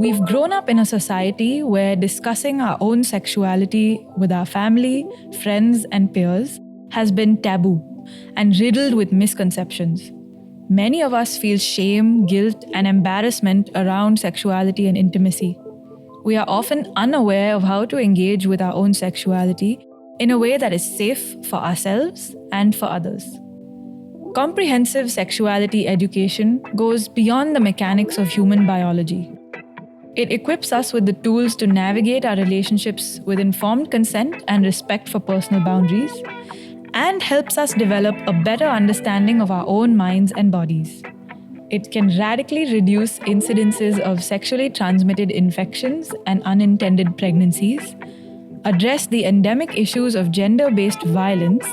We've grown up in a society where discussing our own sexuality with our family, friends, and peers has been taboo and riddled with misconceptions. Many of us feel shame, guilt, and embarrassment around sexuality and intimacy. We are often unaware of how to engage with our own sexuality in a way that is safe for ourselves and for others. Comprehensive sexuality education goes beyond the mechanics of human biology. It equips us with the tools to navigate our relationships with informed consent and respect for personal boundaries, and helps us develop a better understanding of our own minds and bodies. It can radically reduce incidences of sexually transmitted infections and unintended pregnancies, address the endemic issues of gender-based violence,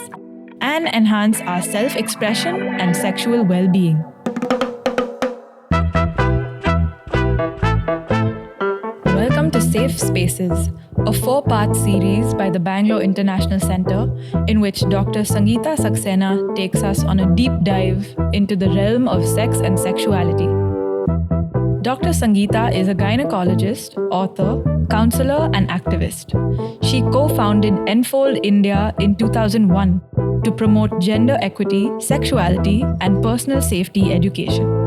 and enhance our self-expression and sexual well-being. Welcome to Safe Spaces, a 4-part series by the Bangalore International Centre in which Dr. Sangeeta Saxena takes us on a deep dive into the realm of sex and sexuality. Dr. Sangeeta is a gynecologist, author, counselor, and activist. She co-founded Enfold India in 2001 to promote gender equity, sexuality, and personal safety education.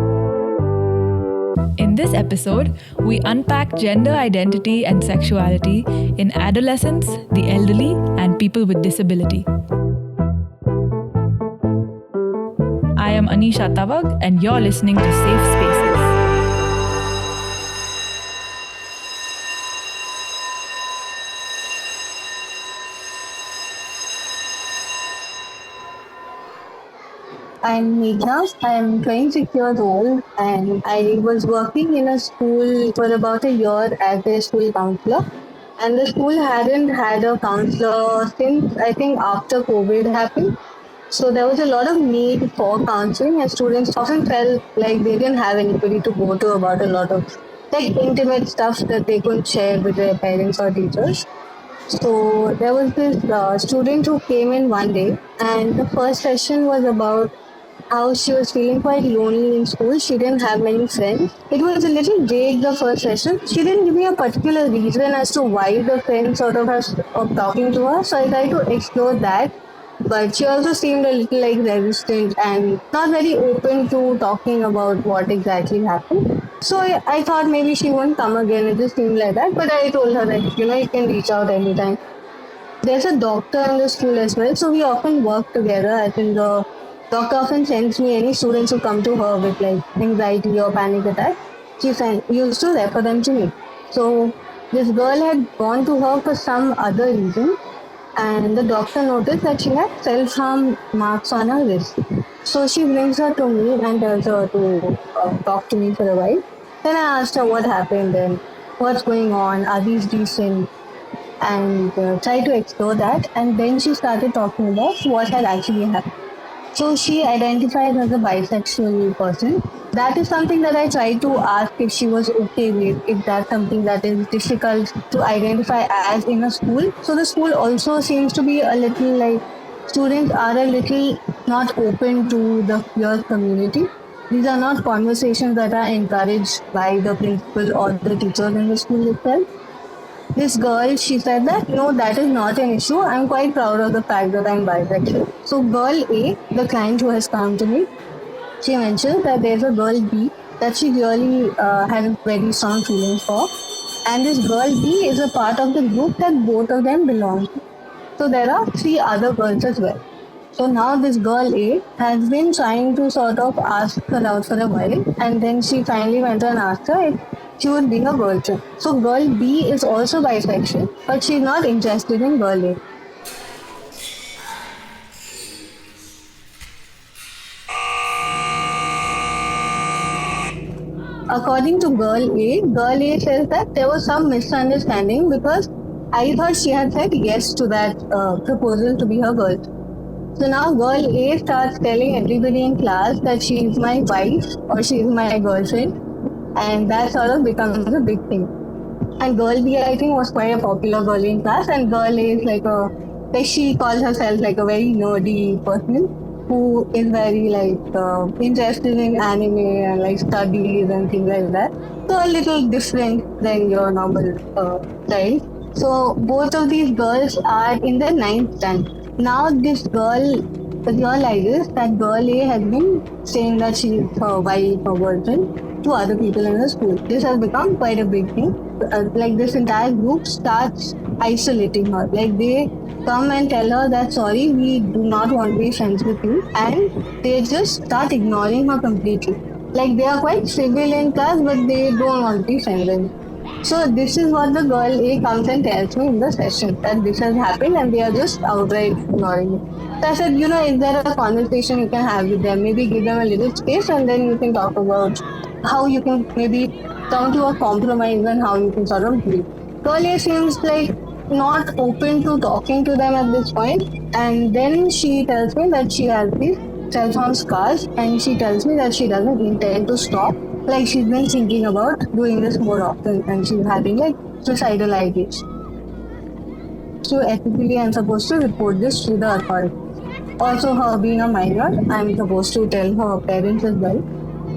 In this episode, we unpack gender identity and sexuality in adolescents, the elderly, and people with disability. I am Anisha Tawag, and you're listening to Safe Spaces. I'm Meghna. I'm 26 years old and I was working in a school for about a year as a school counselor. And the school hadn't had a counselor since I think after COVID happened. So there was a lot of need for counseling and students often felt like they didn't have anybody to go to about a lot of like intimate stuff that they could share with their parents or teachers. So there was this student who came in one day and the first session was about how she was feeling quite lonely in school. She didn't have many friends. It was a little vague the first session. She didn't give me a particular reason as to why the friend sort of has of talking to her. So I tried to explore that. But she also seemed a little like resistant and not very open to talking about what exactly happened. So I thought maybe she won't come again. It just seemed like that. But I told her that, you can reach out anytime. There's a doctor in the school as well. So we often work together. I think the doctor often sends me any students who come to her with like anxiety or panic attack. She used to refer them to me. So this girl had gone to her for some other reason, and the doctor noticed that she had self-harm marks on her wrist. So she brings her to me and tells her to talk to me for a while. Then I asked her what happened and what's going on, are these decent, and try to explore that. And then she started talking about what had actually happened. So she identifies as a bisexual person. That is something that I tried to ask if she was okay with, if that's something that is difficult to identify as in a school. So the school also seems to be a little like, students are a little not open to the queer community. These are not conversations that are encouraged by the principal or the teachers in the school itself. This girl, she said that, no, that is not an issue. I'm quite proud of the fact that I'm bisexual. So girl A, the client who has come to me, she mentioned that there's a girl B that she really had very strong feelings for. And this girl B is a part of the group that both of them belong to. So there are 3 other girls as well. So now this girl A has been trying to sort of ask her out for a while, and then she finally went and asked her if she would be her girlfriend. So girl B is also bisexual, but she's not interested in girl A. According to girl A says that there was some misunderstanding because I thought she had said yes to that proposal to be her girlfriend. So now girl A starts telling everybody in class that she is my wife or she is my girlfriend, and that sort of becomes a big thing. And girl B, I think, was quite a popular girl in class, and girl A is like she calls herself like a very nerdy person. who is very interested in anime and like studies and things like that. So a little different than your normal child. So both of these girls are in the ninth standard. Now this girl realizes that girl A has been saying that she is her wife or girlfriend to other people in the school. This has become quite a big thing. Like this entire group starts isolating her. Like they come and tell her that sorry, we do not want to be friends with you, and they just start ignoring her completely. Like they are quite civil in class, but they don't want to be friends with her. So this is what the girl A comes and tells me in the session that this has happened and they are just outright ignoring me. So I said, is there a conversation you can have with them? Maybe give them a little space and then you can talk about how you can maybe come to a compromise and how you can sort of deal. Girl A seems like not open to talking to them at this point, and then she tells me that she has these self-harm scars, and she tells me that she doesn't intend to stop. Like she's been thinking about doing this more often, and she's having like suicidal ideas. So ethically, I'm supposed to report this to the authorities. Also, her being a minor, I'm supposed to tell her parents as well.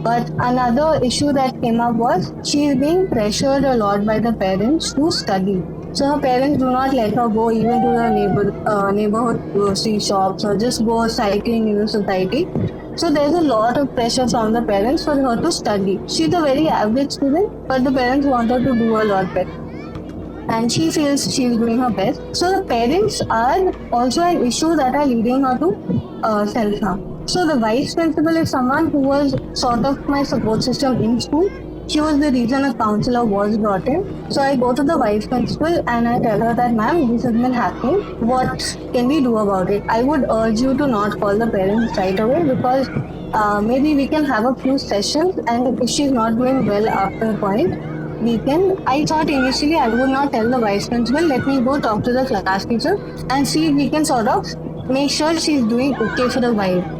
But another issue that came up was she's being pressured a lot by the parents to study. So her parents do not let her go even to the neighborhood grocery shops or just go cycling in the society. So there's a lot of pressure from the parents for her to study. She's a very average student, but the parents want her to do a lot better. And she feels she's doing her best. So the parents are also an issue that are leading her to self-harm. So the vice principal is someone who was sort of my support system in school. She was the reason a counselor was brought in. So I go to the vice principal and I tell her that, ma'am, this has been happening. What can we do about it? I would urge you to not call the parents right away because maybe we can have a few sessions, and if she's not doing well after a point, I thought initially I would not tell the vice principal, let me go talk to the class teacher and see if we can sort of make sure she's doing okay for a while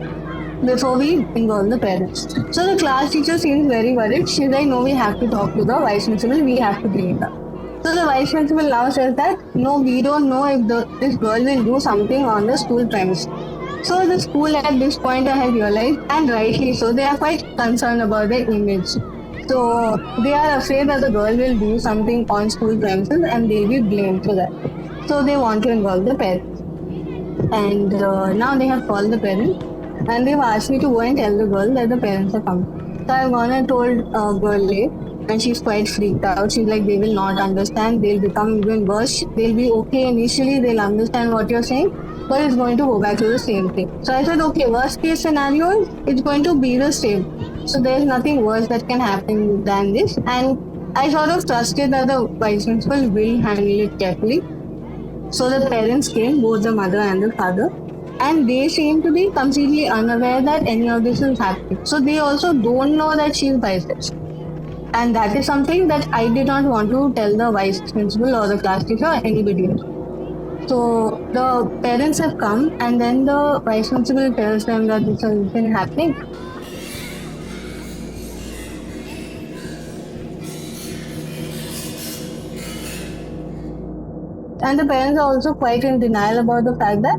before we involve the parents. So the class teacher seems very worried. She's like, no, we have to talk to the vice principal, we have to bring it up. So the vice principal now says that, no, we don't know if this girl will do something on the school premises. So the school at this point I have realized, and rightly so, they are quite concerned about their image. So they are afraid that the girl will do something on school premises and they'll be blamed for that. So they want to involve the parents. And now they have called the parents and they've asked me to go and tell the girl that the parents are coming. So I've gone and told girl A, and she's quite freaked out. She's like, they will not understand, they'll become even worse. They'll be okay initially, they'll understand what you're saying, but it's going to go back to the same thing. So I said, okay, worst case scenario, it's going to be the same. So there's nothing worse that can happen than this. And I sort of trusted that the vice principal will handle it carefully. So the parents came, both the mother and the father, and they seem to be completely unaware that any of this is happening. So they also don't know that she is bisexual. And that is something that I did not want to tell the vice principal or the class teacher or anybody else. So the parents have come, and then the vice principal tells them that this has been happening. And the parents are also quite in denial about the fact that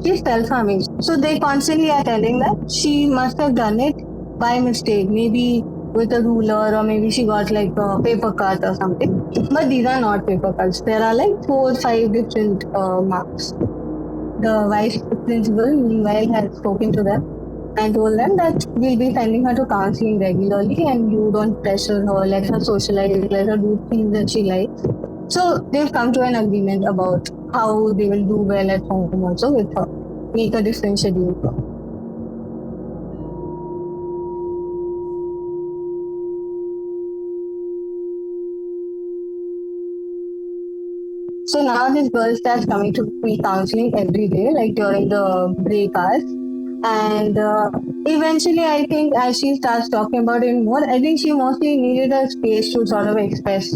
she's self-harming. So they constantly are telling that she must have done it by mistake, maybe with a ruler, or maybe she got like a paper cut or something. But these are not paper cuts. There are like 4 or 5 different marks. The vice principal, meanwhile, has spoken to them and told them that we'll be sending her to counseling regularly and you don't pressure her, let her socialize, let her do things that she likes. So they've come to an agreement about how they will do well at home also with her, make a different schedule for her. So now this girl starts coming to me counseling every day, like during the break hours. And eventually, I think as she starts talking about it more, I think she mostly needed a space to sort of express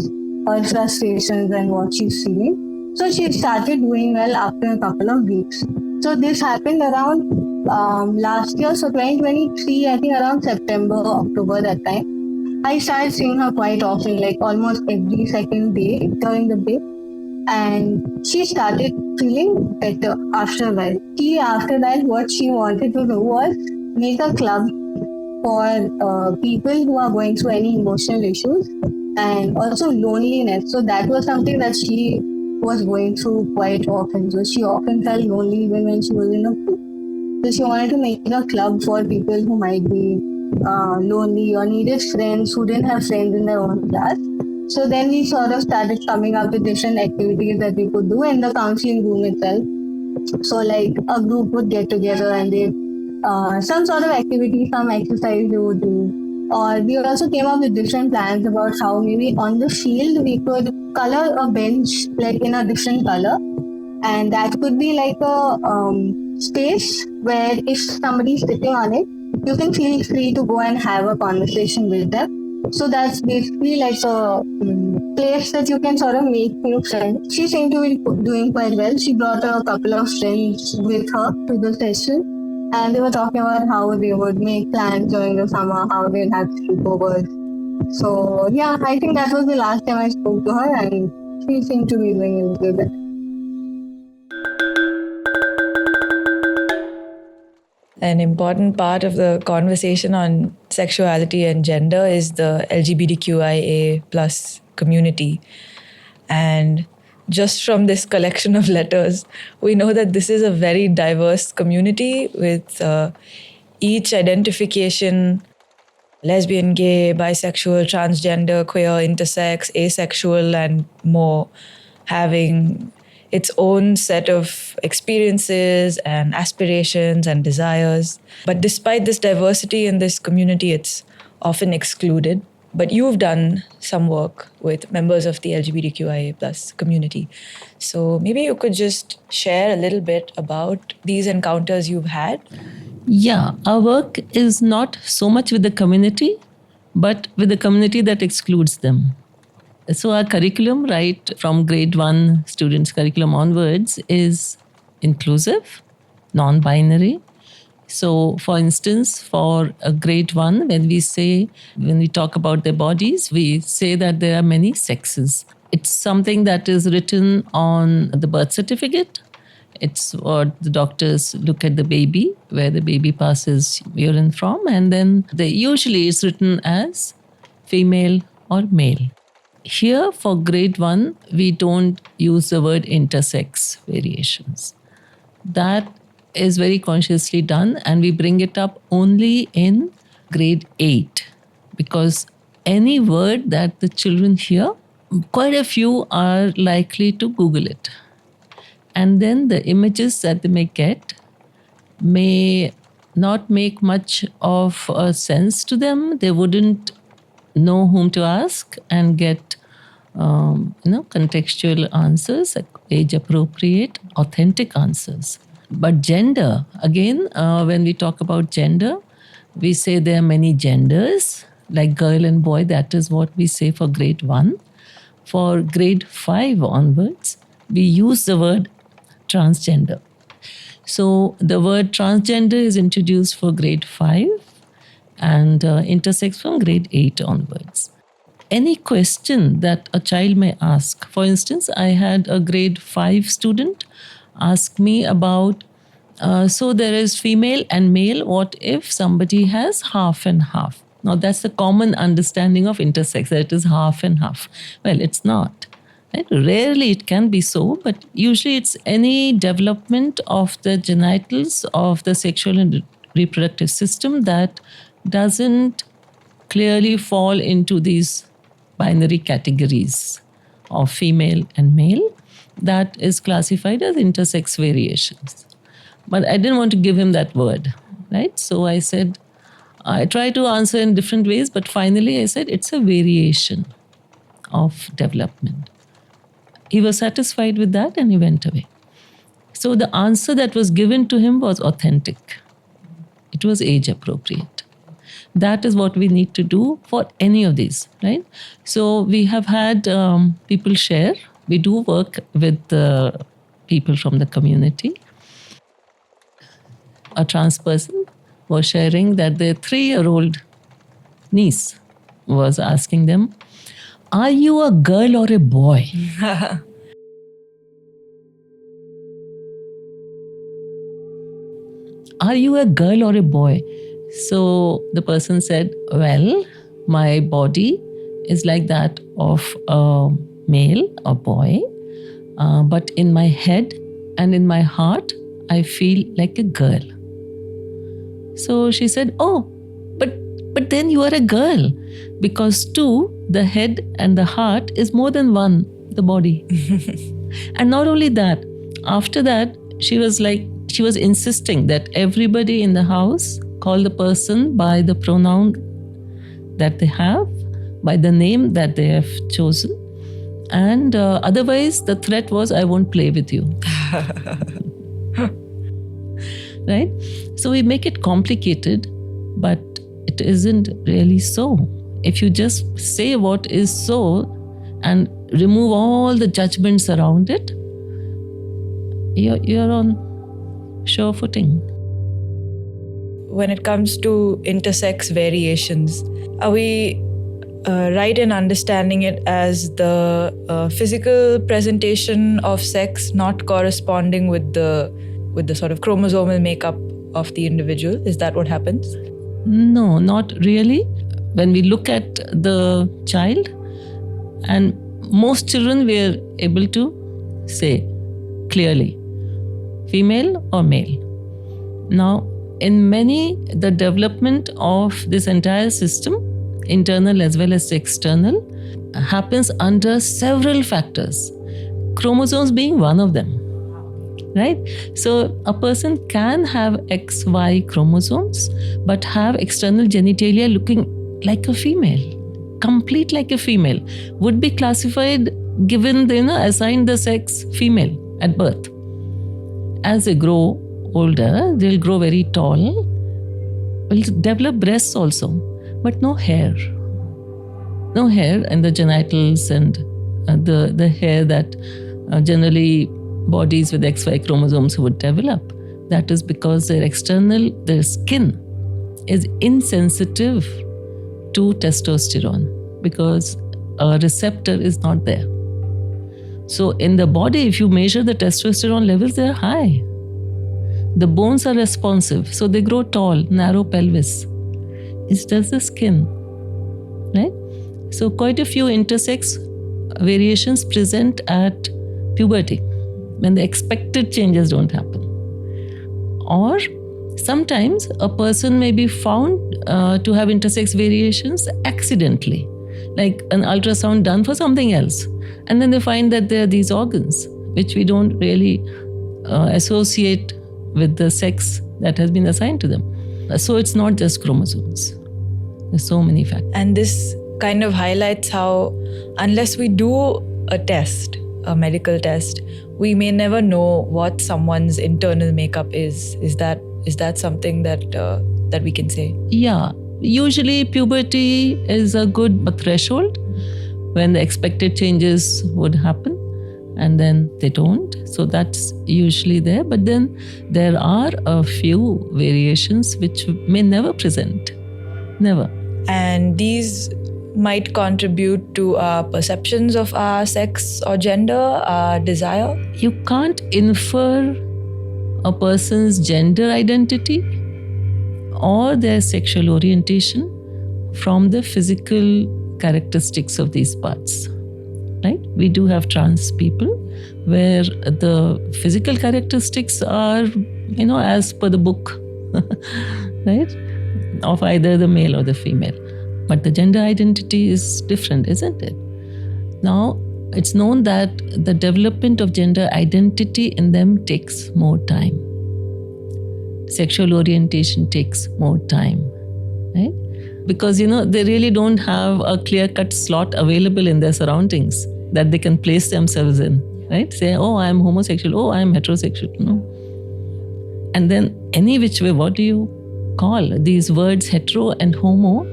her frustrations and what she's feeling. So she started doing well after a couple of weeks. So this happened around last year, so 2023, I think around September, October, that time. I started seeing her quite often, like almost every second day during the day. and she started feeling better after a while. After that, what she wanted to do was make a club for people who are going through any emotional issues and also loneliness. So that was something that she was going through quite often. So she often felt lonely even when she was in a group. So she wanted to make a club for people who might be lonely or needed friends who didn't have friends in their own class. So then we sort of started coming up with different activities that we could do in the counseling room itself. So like a group would get together and they some sort of activity, some exercise they would do. Or we also came up with different plans about how maybe on the field we could color a bench like in a different color, and that could be like a space where if somebody's sitting on it, you can feel free to go and have a conversation with them. So that's basically like a place that you can sort of make new friends. She seemed to be doing quite well. She brought a couple of friends with her to the session, and they were talking about how they would make plans during the summer, how they'd have sleepovers. So yeah, I think that was the last time I spoke to her, and she seemed to be doing a little bit. An important part of the conversation on sexuality and gender is the LGBTQIA plus community. And just from this collection of letters, we know that this is a very diverse community with each identification: lesbian, gay, bisexual, transgender, queer, intersex, asexual, and more, having its own set of experiences and aspirations and desires. But despite this diversity in this community, it's often excluded. But you've done some work with members of the LGBTQIA plus community. So maybe you could just share a little bit about these encounters you've had. Yeah, our work is not so much with the community, but with the community that excludes them. So our curriculum, right from grade 1 students' curriculum onwards, is inclusive, non-binary. So for instance, for a grade 1, when we talk about their bodies, we say that there are many sexes. It's something that is written on the birth certificate. It's what the doctors look at the baby, where the baby passes urine from, and then usually it's written as female or male. Here for grade 1, we don't use the word intersex variations. That is very consciously done, and we bring it up only in grade 8, because any word that the children hear, quite a few are likely to Google it. And then the images that they may get may not make much of a sense to them. They wouldn't know whom to ask and get contextual answers, age-appropriate, authentic answers. But gender, again, when we talk about gender, we say there are many genders, like girl and boy. That is what we say for grade 1. For grade 5 onwards, we use the word transgender. So the word transgender is introduced for grade 5 and intersex from grade 8 onwards. Any question that a child may ask, for instance, I had a grade 5 student ask me about, so there is female and male, what if somebody has half and half? Now that's the common understanding of intersex, that it is half and half. Well, it's not. Right? Rarely it can be so, but usually it's any development of the genitals of the sexual and reproductive system that doesn't clearly fall into these binary categories of female and male. That is classified as intersex variations. But I didn't want to give him that word, right? So I said, I try to answer in different ways, but finally I said it's a variation of development. He was satisfied with that and he went away. So the answer that was given to him was authentic. It was age appropriate. That is what we need to do for any of these, right? So we have had people share. We do work with people from the community. A trans person was sharing that their 3-year-old niece was asking them, are you a girl or a boy? are you a girl or a boy? So the person said, well, my body is like that of a male or boy, but in my head and in my heart, I feel like a girl. So she said, oh, but then you are a girl, because two, the head and the heart is more than one, the body. And not only that, after that, she was insisting that everybody in the house call the person by the pronoun that they have, by the name that they have chosen. And otherwise, the threat was, I won't play with you. Right? So we make it complicated, but it isn't really so. If you just say what is so and remove all the judgments around it, you're on sure footing. When it comes to intersex variations, are we right in understanding it as the physical presentation of sex not corresponding with the sort of chromosomal makeup of the individual? Is that what happens? No, not really. When we look at the child, and most children, we are able to say clearly, female or male. Now, in many, the development of this entire system, internal as well as external, happens under several factors, chromosomes being one of them. Right? So a person can have XY chromosomes, but have external genitalia looking like a female, complete like a female, would be classified, given assigned the sex female at birth. As they grow older, they'll grow very tall, will develop breasts also, but no hair. No hair and the genitals and the hair that generally bodies with XY chromosomes would develop. That is because their skin is insensitive to testosterone, because a receptor is not there. So in the body, if you measure the testosterone levels, they're high. The bones are responsive, so they grow tall, narrow pelvis. It's just the skin, right? So quite a few intersex variations present at puberty, when the expected changes don't happen. Or sometimes a person may be found to have intersex variations accidentally, like an ultrasound done for something else. And then they find that there are these organs, which we don't really associate with the sex that has been assigned to them. So it's not just chromosomes. There's so many factors. And this kind of highlights how, unless we do a test, a medical test, we may never know what someone's internal makeup is. Is that something that we can say? Yeah. Usually puberty is a good threshold when the expected changes would happen, and then they don't. So that's usually there. But then there are a few variations which may never present. Never. And these might contribute to our perceptions of our sex or gender, our desire. You can't infer a person's gender identity or their sexual orientation from the physical characteristics of these parts. Right? We do have trans people where the physical characteristics are, as per the book, right? Of either the male or the female. But the gender identity is different, isn't it? Now, it's known that the development of gender identity in them takes more time. Sexual orientation takes more time, right? Because, they really don't have a clear-cut slot available in their surroundings that they can place themselves in, right? Say, oh, I'm homosexual, oh, I'm heterosexual, And then any which way, what do you call? These words hetero and homo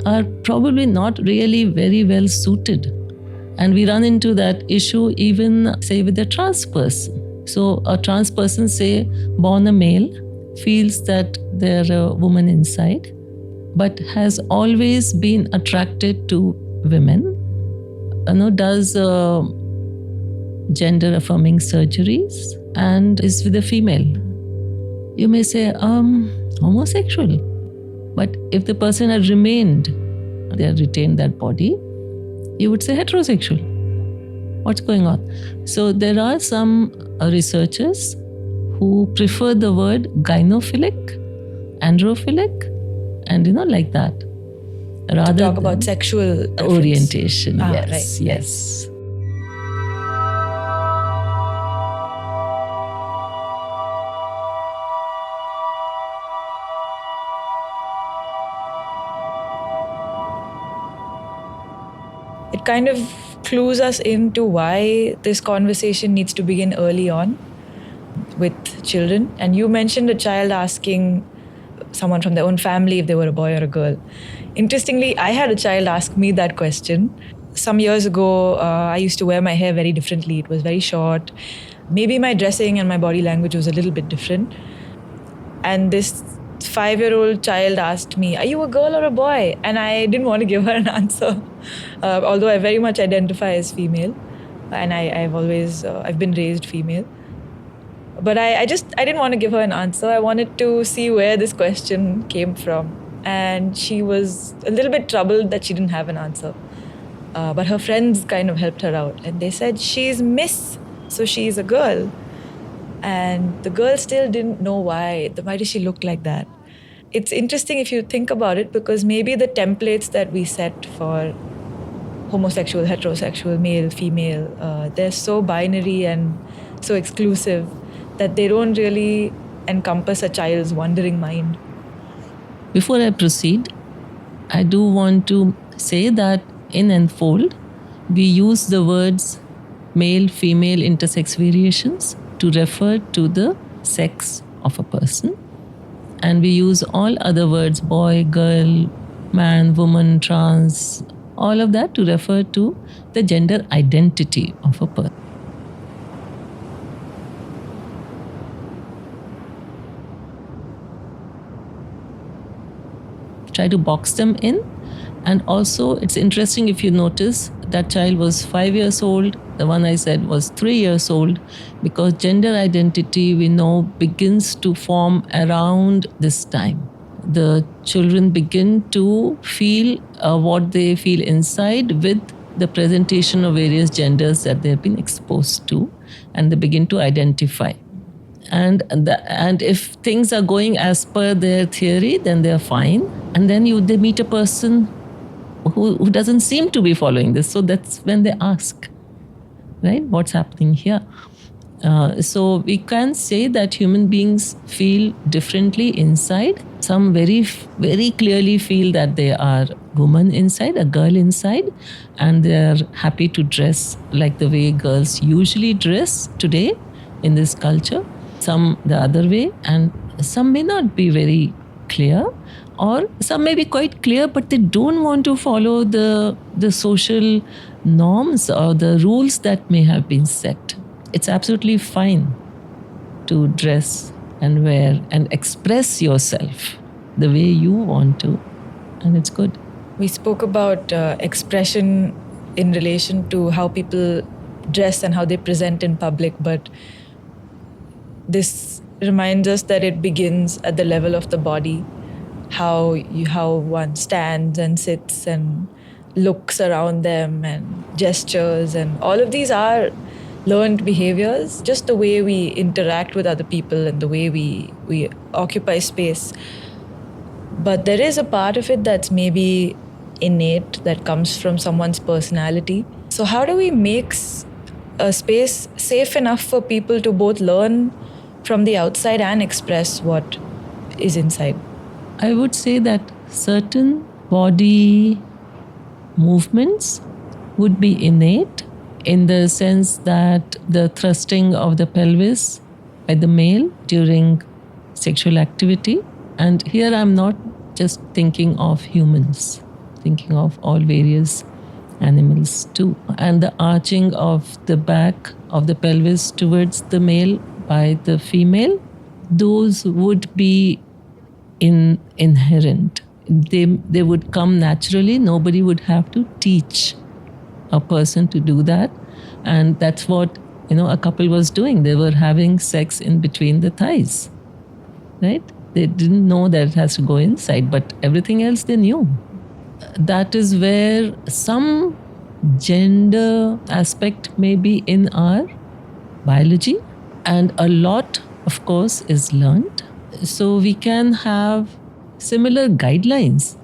are probably not really very well suited. And we run into that issue even, say, with a trans person. So a trans person, say, born a male, feels that they're a woman inside, but has always been attracted to women, does gender-affirming surgeries and is with a female. you may say, homosexual. But if the person had remained, they had retained that body, you would say heterosexual. What's going on? So there are some researchers who prefer the word gynophilic, androphilic, and like that. Rather Talk about sexual preference. orientation. Yes, right. yes. It kind of clues us into why this conversation needs to begin early on with children. And you mentioned a child asking someone from their own family if they were a boy or a girl. Interestingly, I had a child ask me that question. Some years ago, I used to wear my hair very differently. It was very short. Maybe my dressing and my body language was a little bit different. And this 5-year-old child asked me, "Are you a girl or a boy?" And I didn't want to give her an answer, although I very much identify as female, and I've been raised female. But I didn't want to give her an answer. I wanted to see where this question came from, and she was a little bit troubled that she didn't have an answer. But her friends kind of helped her out, and they said she's Miss, so she's a girl. And the girl still didn't know why does she look like that. It's interesting if you think about it, because maybe the templates that we set for homosexual, heterosexual, male, female, they're so binary and so exclusive that they don't really encompass a child's wandering mind. Before I proceed, I do want to say that in Enfold, we use the words male, female, intersex variations to refer to the sex of a person. And we use all other words, boy, girl, man, woman, trans, all of that to refer to the gender identity of a person. Try to box them in. And also, it's interesting if you notice that child was 5 years old. The one I said was 3 years old, because gender identity, we know, begins to form around this time. The children begin to feel what they feel inside with the presentation of various genders that they've been exposed to, and they begin to identify. And if things are going as per their theory, then they're fine. And then they meet a person who doesn't seem to be following this. So that's when they ask, right, what's happening here? So we can say that human beings feel differently inside. Some very, very clearly feel that they are woman inside, a girl inside, and they're happy to dress like the way girls usually dress today in this culture. Some the other way, and some may not be very clear, or some may be quite clear, but they don't want to follow the social norms or the rules that may have been set. It's absolutely fine to dress and wear and express yourself the way you want to, and it's good. We spoke about expression in relation to how people dress and how they present in public, but this reminds us that it begins at the level of the body, how one stands and sits and looks around them and gestures, and all of these are learned behaviors, just the way we interact with other people and the way we occupy space. But there is a part of it that's maybe innate, that comes from someone's personality. So how do we make a space safe enough for people to both learn from the outside and express what is inside? I would say that certain body movements would be innate, in the sense that the thrusting of the pelvis by the male during sexual activity. And here I'm not just thinking of humans, thinking of all various animals too. And the arching of the back of the pelvis towards the male by the female, those would be inherent. They would come naturally. Nobody would have to teach a person to do that. And that's what a couple was doing. They were having sex in between the thighs. right? They didn't know that it has to go inside, but everything else they knew. That is where some gender aspect may be in our biology, and a lot, of course, is learned. So we can have similar guidelines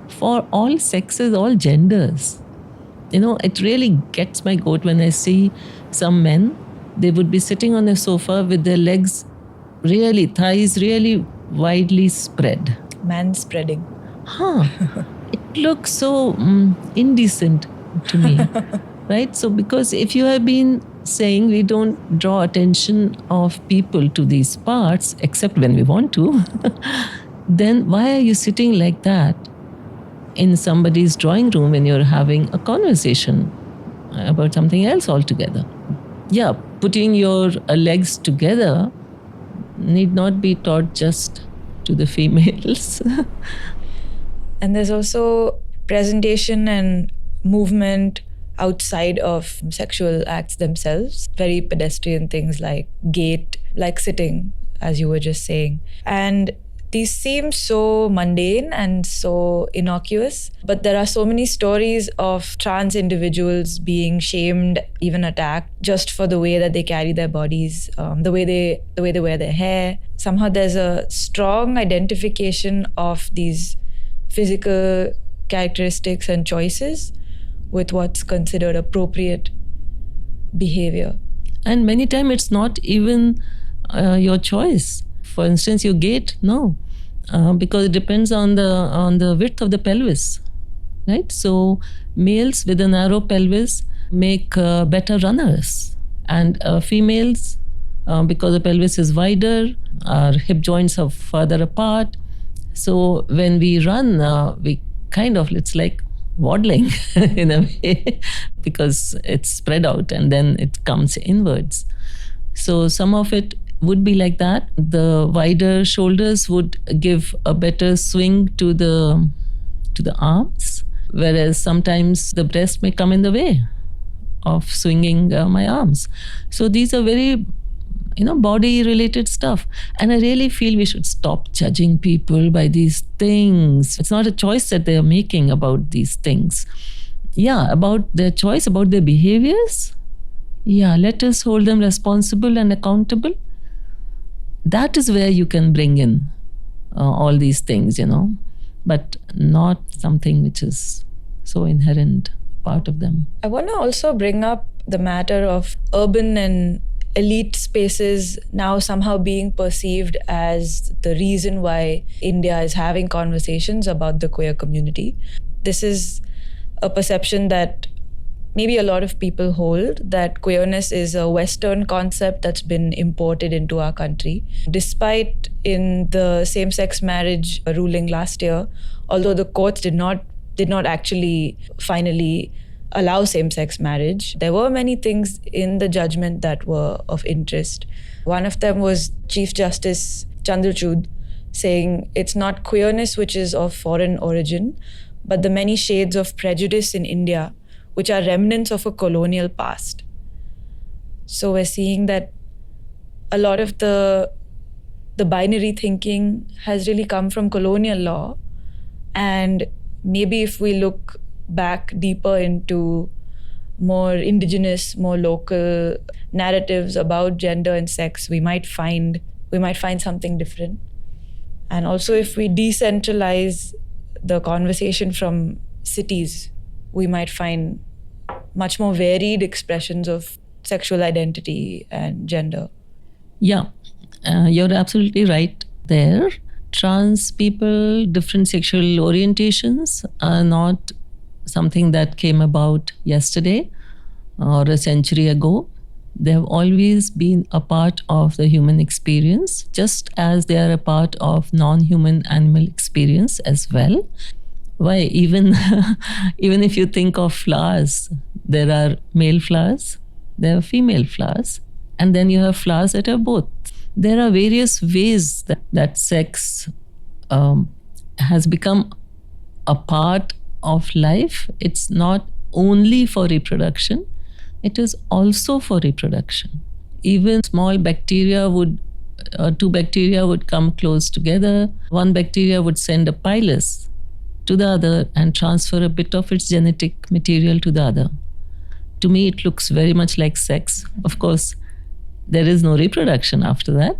for all sexes, all genders. It really gets my goat when I see some men. They would be sitting on a sofa with their legs really, thighs really widely spread. Man spreading. It looks so indecent to me, right? So because if you have been saying we don't draw attention of people to these parts except when we want to, then why are you sitting like that in somebody's drawing room when you're having a conversation about something else altogether? Yeah, putting your legs together need not be taught just to the females. And there's also presentation and movement outside of sexual acts themselves. Very pedestrian things like gait, like sitting, as you were just saying. And these seem so mundane and so innocuous, but there are so many stories of trans individuals being shamed, even attacked, just for the way that they carry their bodies, the way they wear their hair. Somehow there's a strong identification of these physical characteristics and choices with what's considered appropriate behavior. And many times it's not even your choice. For instance, your gait, no, because it depends on the width of the pelvis, right? So males with a narrow pelvis make better runners, and females, because the pelvis is wider, our hip joints are further apart. So when we run, we kind of, it's like waddling in a way, because it's spread out and then it comes inwards. So some of it would be like that. The wider shoulders would give a better swing to the arms, whereas sometimes the breast may come in the way of swinging my arms. So these are very body related stuff, and I really feel we should stop judging people by these things. It's not a choice that they are making about these things. About their choice, about their behaviors, let us hold them responsible and accountable. That is where you can bring in all these things, but not something which is so inherent part of them. I want to also bring up the matter of urban and elite spaces now somehow being perceived as the reason why India is having conversations about the queer community. This is a perception that maybe a lot of people hold, that queerness is a Western concept that's been imported into our country. Despite in the same-sex marriage ruling last year, although the courts did not actually finally allow same-sex marriage, there were many things in the judgment that were of interest. One of them was Chief Justice Chandrachud saying it's not queerness which is of foreign origin, but the many shades of prejudice in India which are remnants of a colonial past. So we're seeing that a lot of the binary thinking has really come from colonial law. And maybe if we look back deeper into more indigenous, more local narratives about gender and sex, we might find something different. And also if we decentralize the conversation from cities, we might find much more varied expressions of sexual identity and gender. You're absolutely right there. Trans people, different sexual orientations are not something that came about yesterday or a century ago. They have always been a part of the human experience, just as they are a part of non-human animal experience as well. Why? Even if you think of flowers, there are male flowers, there are female flowers, and then you have flowers that are both. There are various ways that sex has become a part of life. It's not only for reproduction, it is also for reproduction. Even small bacteria would two bacteria would come close together. One bacteria would send a pilus to the other and transfer a bit of its genetic material to the other. To me, it looks very much like sex. Of course, there is no reproduction after that,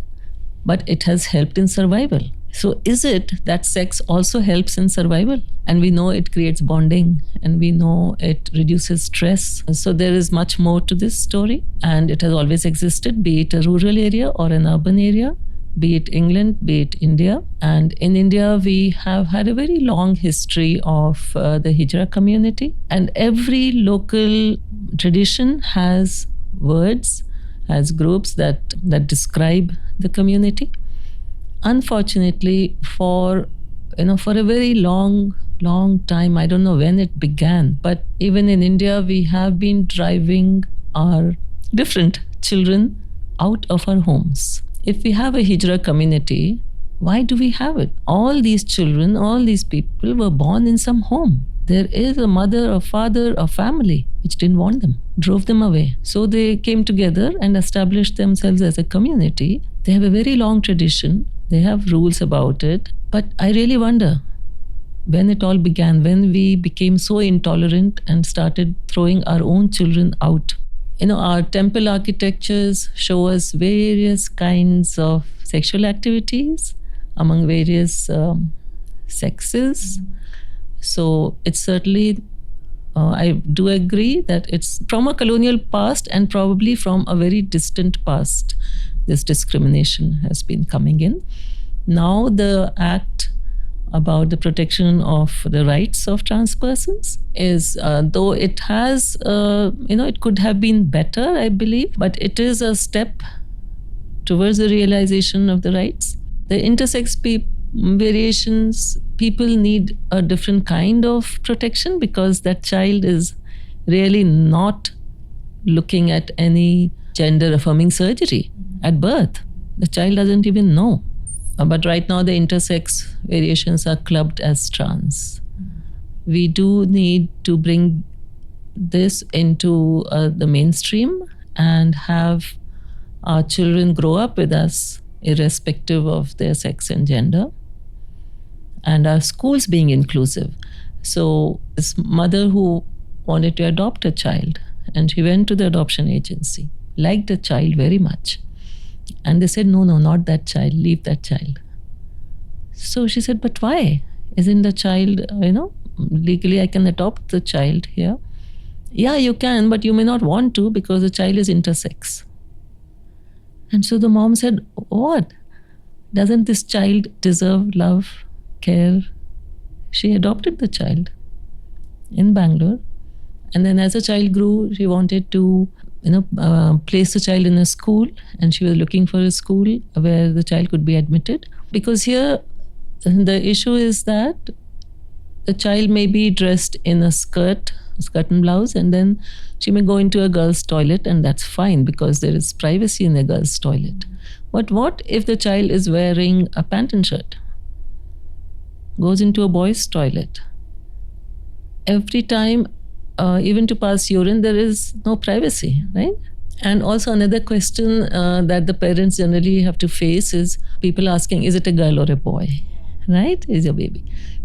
but it has helped in survival. So is it that sex also helps in survival? And we know it creates bonding, and we know it reduces stress. So there is much more to this story, and it has always existed, be it a rural area or an urban area, be it England, be it India. And in India, we have had a very long history of the Hijra community, and every local tradition has words, has groups that describe the community. Unfortunately, for a very long time, I don't know when it began, but even in India, we have been driving our different children out of our homes. If we have a Hijra community, why do we have it? All these children, all these people were born in some home. There is a mother, a father, a family which didn't want them, drove them away. So they came together and established themselves as a community. They have a very long tradition. They have rules about it. But I really wonder when it all began, when we became so intolerant and started throwing our own children out. Our temple architectures show us various kinds of sexual activities among various sexes. So it's certainly, I do agree that it's from a colonial past and probably from a very distant past. This discrimination has been coming in. Now the act about the protection of the rights of trans persons is, though it has, it could have been better, I believe, but it is a step towards the realization of the rights. The intersex variations, people need a different kind of protection because that child is really not looking at any gender affirming surgery at birth. The child doesn't even know. But right now the intersex variations are clubbed as trans. We do need to bring this into the mainstream and have our children grow up with us irrespective of their sex and gender, and our schools being inclusive. So this mother who wanted to adopt a child, and she went to the adoption agency, liked the child very much, and they said, no, not that child, leave that child. So she said, but why? Isn't the child, legally I can adopt the child here? Yeah, you can, but you may not want to because the child is intersex. And so the mom said, what? Doesn't this child deserve love, care? She adopted the child in Bangalore. And then as the child grew, she wanted to place the child in a school, and she was looking for a school where the child could be admitted. Because here, the issue is that the child may be dressed in a skirt and blouse, and then she may go into a girl's toilet, and that's fine because there is privacy in a girl's toilet. But what if the child is wearing a pant and shirt, goes into a boy's toilet? Every time, even to pass urine, there is no privacy, right? And also another question that the parents generally have to face is people asking, is it a girl or a boy, right? Is your baby?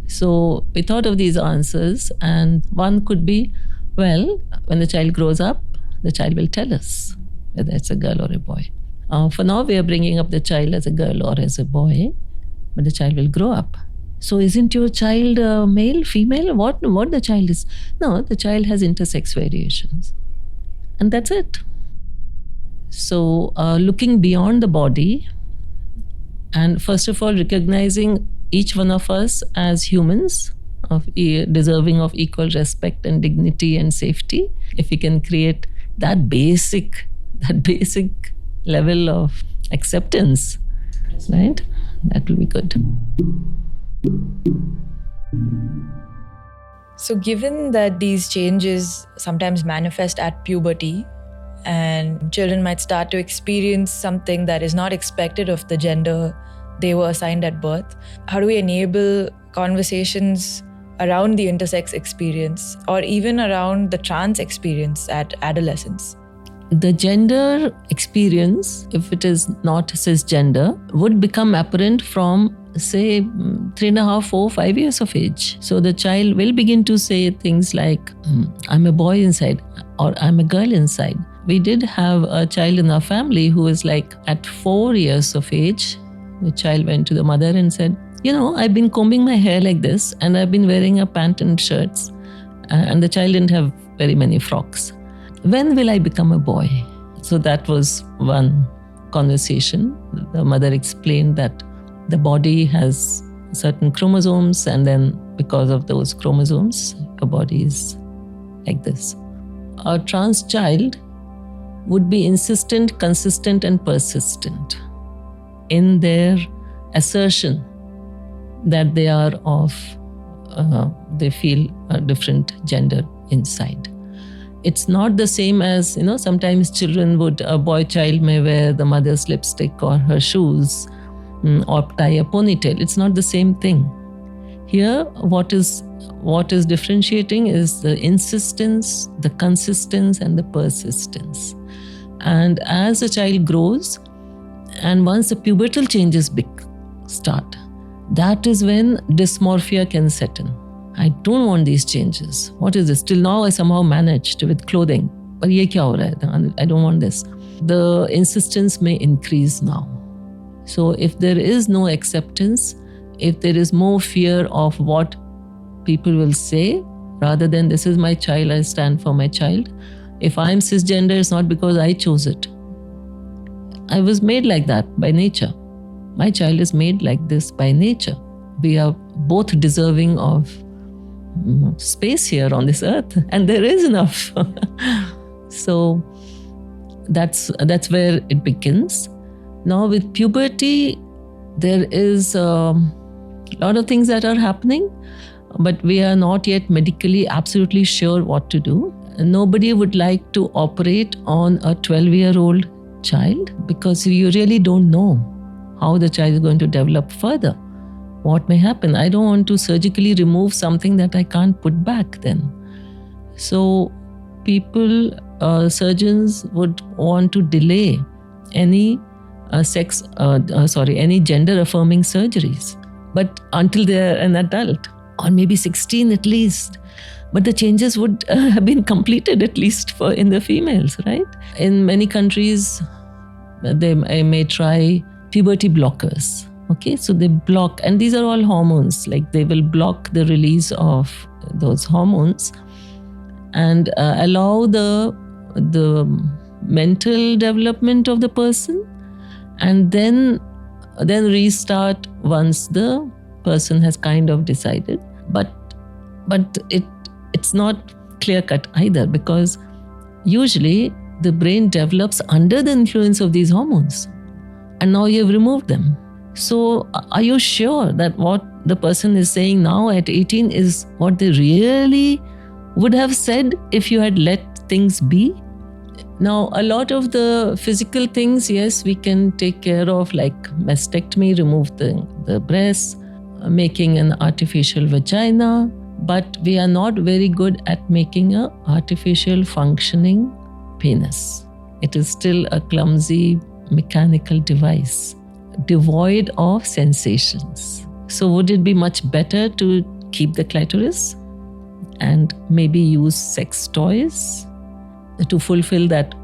So we thought of these answers, and one could be, well, when the child grows up, the child will tell us whether it's a girl or a boy. For now, we are bringing up the child as a girl or as a boy, but the child will grow up. So isn't your child male, female? What the child is? No, the child has intersex variations. And that's it. So looking beyond the body, and first of all, recognizing each one of us as humans, deserving of equal respect and dignity and safety. If we can create that basic level of acceptance, right? That will be good. So given that these changes sometimes manifest at puberty, and children might start to experience something that is not expected of the gender they were assigned at birth, how do we enable conversations around the intersex experience or even around the trans experience at adolescence? the gender experience, if it is not cisgender, would become apparent from, say, 3.5, 4, 5 years of age. So the child will begin to say things like, I'm a boy inside, or I'm a girl inside. We did have a child in our family who was like, at 4 years of age, the child went to the mother and said, I've been combing my hair like this and I've been wearing a pant and shirts. And the child didn't have very many frocks. When will I become a boy? So that was one conversation. The mother explained that the body has certain chromosomes, and then because of those chromosomes, your body is like this. A trans child would be insistent, consistent, and persistent in their assertion that they are they feel a different gender inside. It's not the same as, sometimes a boy child may wear the mother's lipstick or her shoes or tie a ponytail. It's not the same thing. Here, what is differentiating is the insistence, the consistency, and the persistence. And as a child grows, and once the pubertal changes start, that is when dysmorphia can set in. I don't want these changes. What is this? Till now, I somehow managed with clothing. But ye kya ho raha hai? I don't want this. The insistence may increase now. So if there is no acceptance, if there is more fear of what people will say, rather than this is my child, I stand for my child. If I'm cisgender, it's not because I chose it. I was made like that by nature. My child is made like this by nature. We are both deserving of space here on this earth, and there is enough. So that's where it begins. Now with puberty, there is a lot of things that are happening, but we are not yet medically absolutely sure what to do. Nobody would like to operate on a 12-year-old child because you really don't know how the child is going to develop further. What may happen? I don't want to surgically remove something that I can't put back then. So surgeons would want to delay any any gender affirming surgeries, but until they're an adult, or maybe 16 at least. But the changes would have been completed at least in the females, right? In many countries, they may try puberty blockers. Okay, so they block, and these are all hormones, like they will block the release of those hormones and allow the mental development of the person, and then restart once the person has kind of decided. But it's not clear-cut either, because usually the brain develops under the influence of these hormones, and now you've removed them. So are you sure that what the person is saying now at 18 is what they really would have said if you had let things be? Now, a lot of the physical things, yes, we can take care of, like mastectomy, remove the breasts, making an artificial vagina, but we are not very good at making an artificial functioning penis. It is still a clumsy mechanical device, devoid of sensations. So would it be much better to keep the clitoris and maybe use sex toys to fulfill that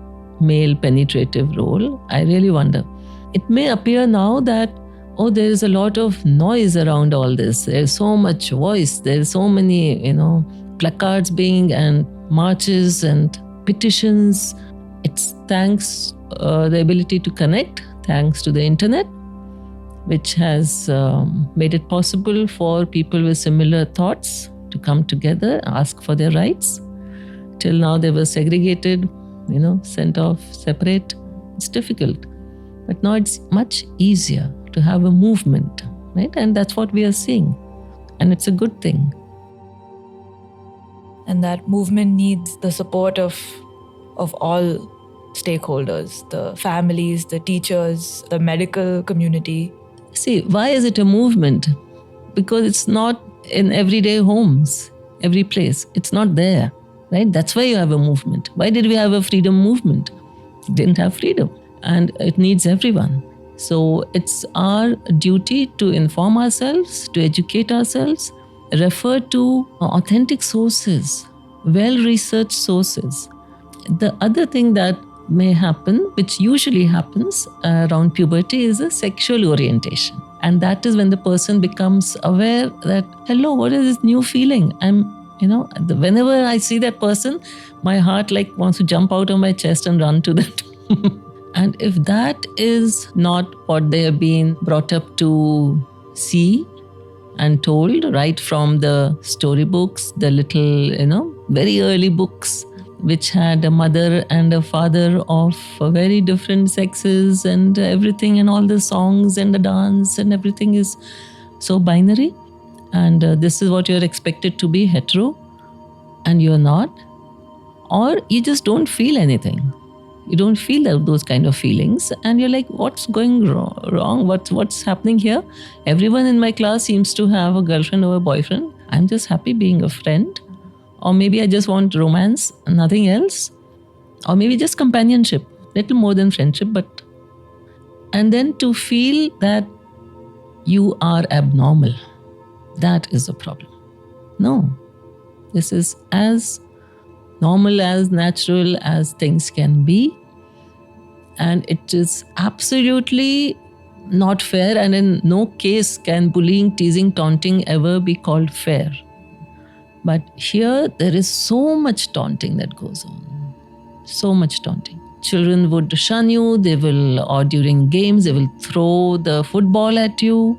male penetrative role? I really wonder. It may appear now that, there is a lot of noise around all this. There's so much voice. There's so many, placards and marches and petitions. It's thanks the ability to connect, thanks to the internet, which has made it possible for people with similar thoughts to come together, ask for their rights. Till now they were segregated, sent off separate. It's difficult. But now it's much easier to have a movement, right? And that's what we are seeing. And it's a good thing. And that movement needs the support of all stakeholders, the families, the teachers, the medical community. See, why is it a movement? Because it's not in everyday homes, every place. It's not there, right? That's why you have a movement. Why did we have a freedom movement? didn't have freedom, and it needs everyone. So it's our duty to inform ourselves, to educate ourselves, refer to authentic sources, well-researched sources. The other thing that may happen, which usually happens around puberty, is a sexual orientation. And that is when the person becomes aware that, hello, what is this new feeling? Whenever I see that person, my heart like wants to jump out of my chest and run to that. And if that is not what they have been brought up to see and told right from the storybooks, the little, very early books, which had a mother and a father of very different sexes and everything, and all the songs and the dance and everything is so binary. And this is what you're expected to be, hetero, and you're not. Or you just don't feel anything. You don't feel those kind of feelings, and you're like, what's going wrong? What's happening here? Everyone in my class seems to have a girlfriend or a boyfriend. I'm just happy being a friend. Or maybe I just want romance, nothing else. Or maybe just companionship, little more than friendship. And then to feel that you are abnormal, that is the problem. No, this is as normal, as natural as things can be. And it is absolutely not fair, and in no case can bullying, teasing, taunting ever be called fair. But here there is so much taunting that goes on. So much taunting. Children would shun you, or during games, they will throw the football at you,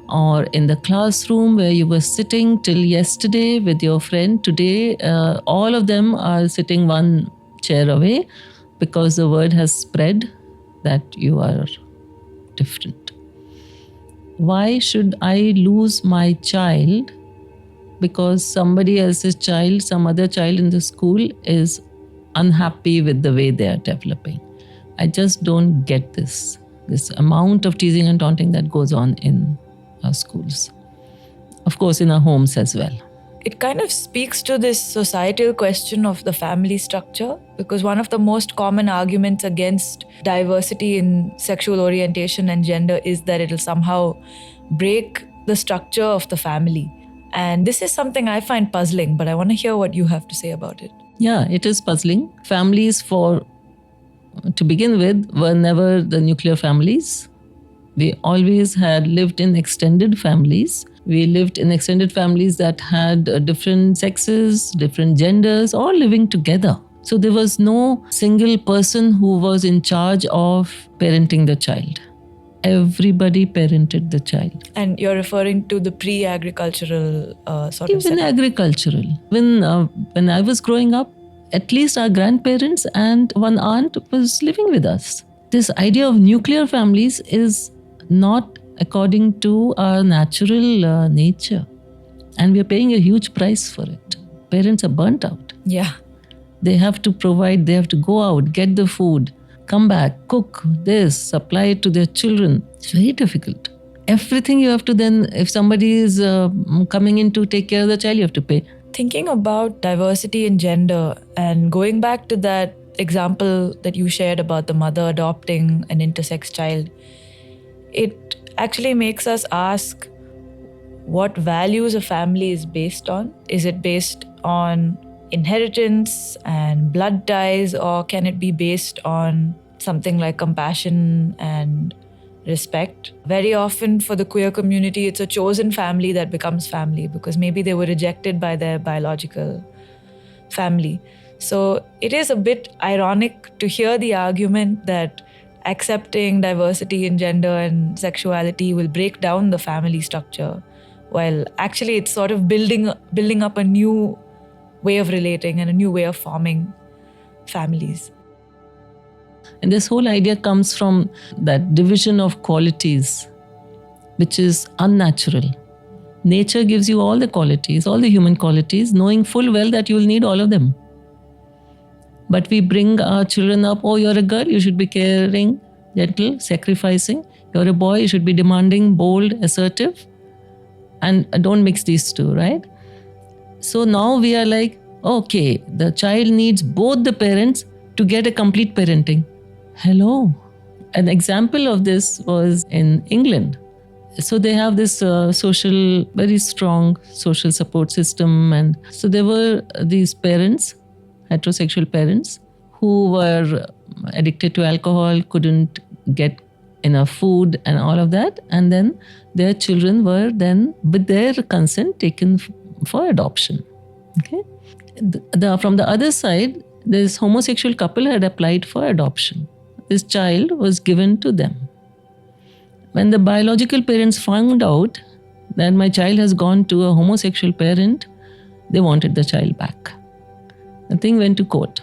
or in the classroom where you were sitting till yesterday with your friend, today all of them are sitting one chair away because the word has spread that you are different. Why should I lose my child because somebody else's child, some other child in the school is unhappy with the way they are developing? I just don't get this amount of teasing and taunting that goes on in our schools. Of course, in our homes as well. It kind of speaks to this societal question of the family structure, because one of the most common arguments against diversity in sexual orientation and gender is that it'll somehow break the structure of the family. And this is something I find puzzling, but I want to hear what you have to say about it. Yeah, it is puzzling. Families, to begin with, were never the nuclear families. We always had lived in extended families. We lived in extended families that had different sexes, different genders, all living together. So there was no single person who was in charge of parenting the child. Everybody parented the child. And you're referring to the pre-agricultural sort of Even setup. agricultural. When I was growing up, at least our grandparents and one aunt was living with us. This idea of nuclear families is not according to our natural nature. And we are paying a huge price for it. Parents are burnt out. Yeah. They have to provide, they have to go out, get the food, come back, cook this, supply it to their children. It's very difficult. Everything you have to then, if somebody is coming in to take care of the child, you have to pay. Thinking about diversity in gender and going back to that example that you shared about the mother adopting an intersex child, it actually makes us ask what values a family is based on. Is it based on inheritance and blood ties, or can it be based on something like compassion and respect? Very often for the queer community, it's a chosen family that becomes family because maybe they were rejected by their biological family. So it is a bit ironic to hear the argument that accepting diversity in gender and sexuality will break down the family structure, while actually it's sort of building up a new way of relating and a new way of forming families. And this whole idea comes from that division of qualities, which is unnatural. Nature gives you all the qualities, all the human qualities, knowing full well that you will need all of them. But we bring our children up, oh, you're a girl, you should be caring, gentle, sacrificing. You're a boy, you should be demanding, bold, assertive. And don't mix these two, right? So now we are like, okay, the child needs both the parents to get a complete parenting. Hello. An example of this was in England. So they have this very strong social support system. And so there were these parents, heterosexual parents, who were addicted to alcohol, couldn't get enough food and all of that. And then their children were then, with their consent, taken for adoption. Okay. From the other side, this homosexual couple had applied for adoption. This child was given to them. When the biological parents found out that my child has gone to a homosexual parent, they wanted the child back. The thing went to court.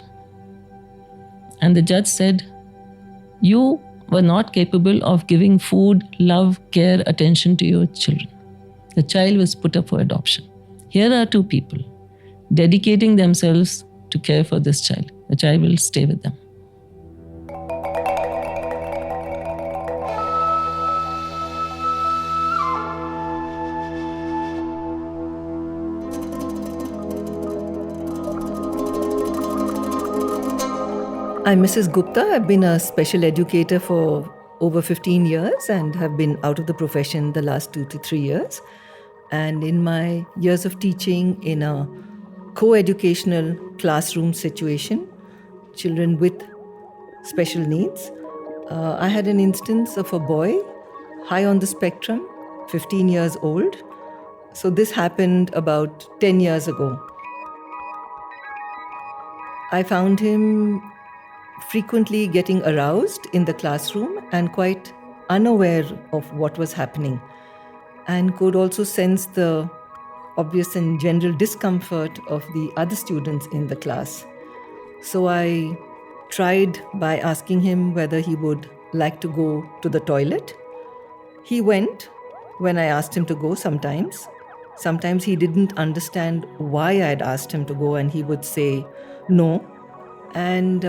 And the judge said, you were not capable of giving food, love, care, attention to your children. The child was put up for adoption. Here are two people dedicating themselves to care for this child. The child will stay with them. I'm Mrs. Gupta. I've been a special educator for over 15 years and have been out of the profession the last 2 to 3 years. And in my years of teaching in a co-educational classroom situation, children with special needs, I had an instance of a boy high on the spectrum, 15 years old. So this happened about 10 years ago. I found him frequently getting aroused in the classroom and quite unaware of what was happening, and could also sense the obvious and general discomfort of the other students in the class. So I tried by asking him whether he would like to go to the toilet. He went when I asked him to go sometimes. Sometimes he didn't understand why I had asked him to go and he would say no. And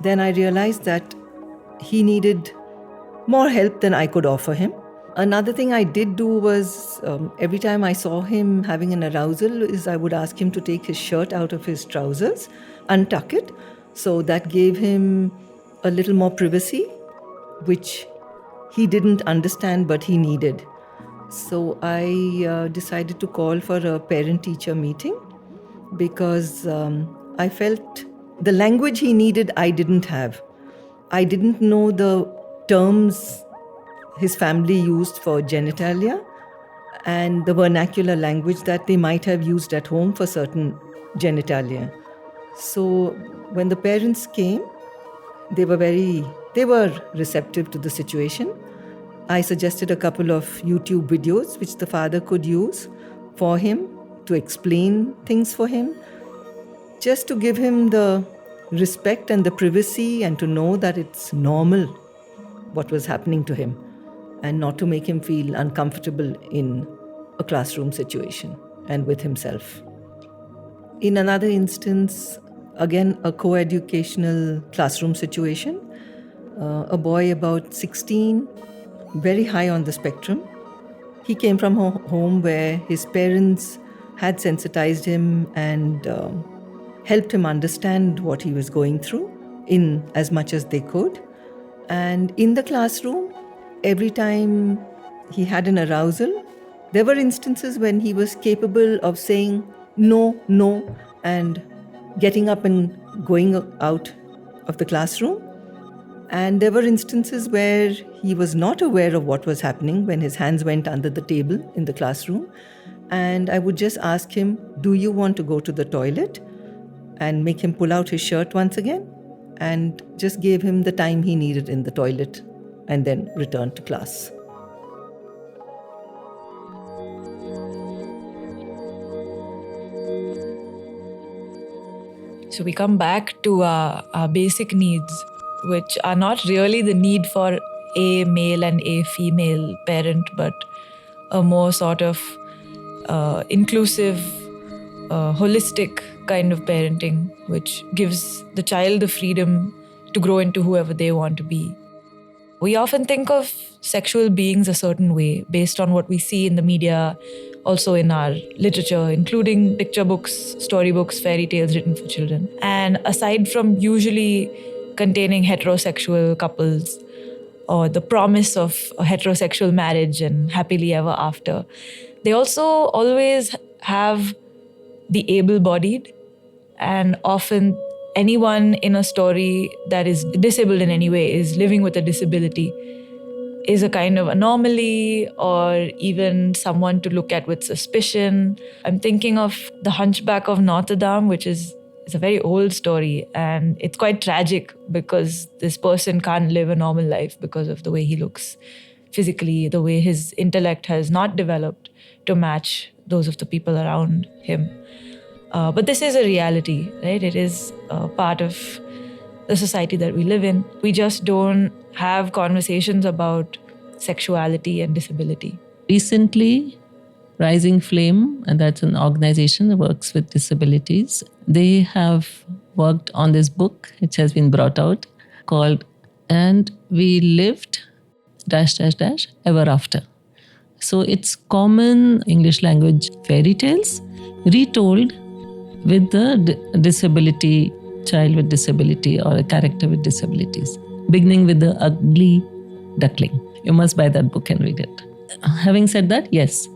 then I realized that he needed more help than I could offer him. Another thing I did do was every time I saw him having an arousal is I would ask him to take his shirt out of his trousers, untuck it. So that gave him a little more privacy, which he didn't understand but he needed. So I decided to call for a parent-teacher meeting because I felt the language he needed, I didn't have. I didn't know the terms his family used for genitalia and the vernacular language that they might have used at home for certain genitalia. So when the parents came, they were receptive to the situation. I suggested a couple of YouTube videos which the father could use for him to explain things for him, just to give him the respect and the privacy and to know that it's normal what was happening to him and not to make him feel uncomfortable in a classroom situation and with himself. In another instance, again a co-educational classroom situation, a boy about 16, very high on the spectrum. He came from a home where his parents had sensitized him and helped him understand what he was going through in as much as they could. And in the classroom, every time he had an arousal, there were instances when he was capable of saying no, no, and getting up and going out of the classroom. And there were instances where he was not aware of what was happening when his hands went under the table in the classroom. And I would just ask him, do you want to go to the toilet? And make him pull out his shirt once again and just gave him the time he needed in the toilet and then return to class. So we come back to our basic needs, which are not really the need for a male and a female parent, but a more sort of inclusive, holistic kind of parenting, which gives the child the freedom to grow into whoever they want to be. We often think of sexual beings a certain way based on what we see in the media, also in our literature, including picture books, storybooks, fairy tales written for children. And aside from usually containing heterosexual couples or the promise of a heterosexual marriage and happily ever after. They also always have the able-bodied, and often anyone in a story that is disabled in any way, is living with a disability, is a kind of anomaly or even someone to look at with suspicion. I'm thinking of The Hunchback of Notre Dame, which is a very old story, and it's quite tragic because this person can't live a normal life because of the way he looks physically, the way his intellect has not developed to match those of the people around him. But this is a reality, right? It is part of the society that we live in. We just don't have conversations about sexuality and disability. Recently, Rising Flame, and that's an organization that works with disabilities, they have worked on this book, which has been brought out, called And We Lived ... Ever After. So it's common English language fairy tales retold with the disability, child with disability or a character with disabilities, beginning with the ugly duckling. You must buy that book and read it. Having said that, yes,